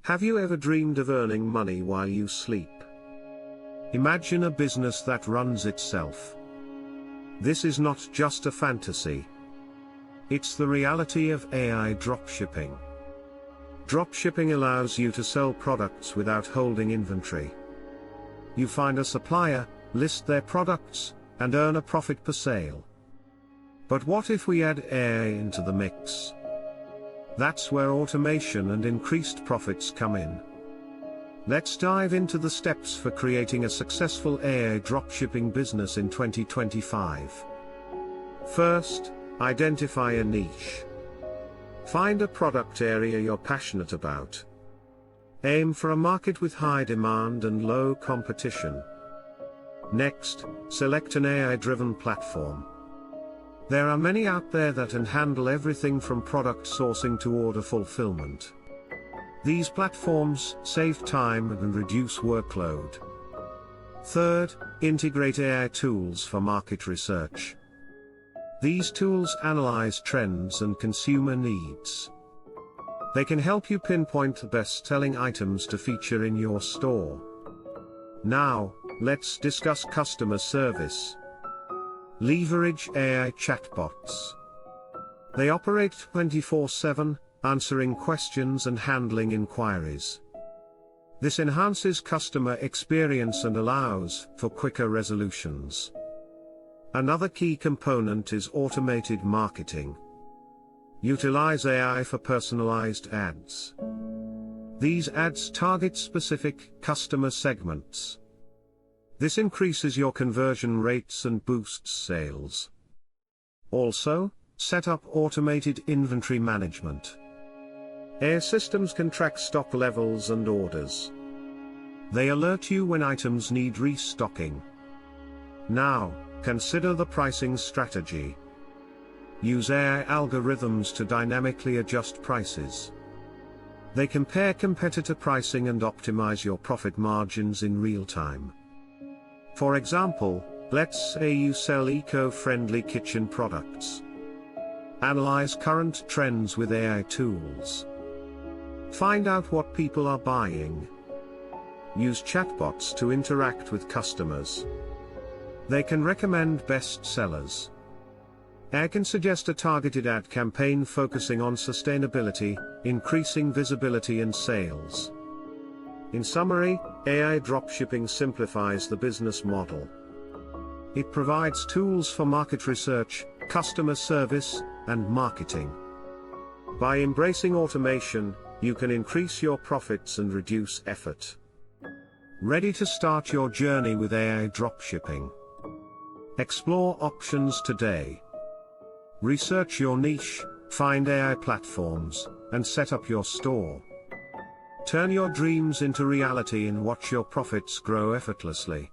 Have you ever dreamed of earning money while you sleep? Imagine a business that runs itself. This is not just a fantasy. It's the reality of AI dropshipping. Dropshipping allows you to sell products without holding inventory. You find a supplier, list their products, and earn a profit per sale. But what if we add AI into the mix? That's where automation and increased profits come in. Let's dive into the steps for creating a successful AI dropshipping business in 2025. First, identify a niche. Find a product area you're passionate about. Aim for a market with high demand and low competition. Next, select an AI-driven platform. There are many out there that can handle everything from product sourcing to order fulfillment. These platforms save time and reduce workload. Third, integrate AI tools for market research. These tools analyze trends and consumer needs. They can help you pinpoint the best-selling items to feature in your store. Now, let's discuss customer service. Leverage AI chatbots. They operate 24/7, answering questions and handling inquiries. This enhances customer experience and allows for quicker resolutions. Another key component is automated marketing. Utilize AI for personalized ads. These ads target specific customer segments. This increases your conversion rates and boosts sales. Also, set up automated inventory management. AI systems can track stock levels and orders. They alert you when items need restocking. Now, consider the pricing strategy. Use AI algorithms to dynamically adjust prices. They compare competitor pricing and optimize your profit margins in real time. For example, let's say you sell eco-friendly kitchen products. Analyze current trends with AI tools. Find out what people are buying. Use chatbots to interact with customers. They can recommend best sellers. AI can suggest a targeted ad campaign focusing on sustainability, increasing visibility and sales. In summary, AI dropshipping simplifies the business model. It provides tools for market research, customer service, and marketing. By embracing automation, you can increase your profits and reduce effort. Ready to start your journey with AI dropshipping? Explore options today. Research your niche, find AI platforms, and set up your store. Turn your dreams into reality and watch your profits grow effortlessly.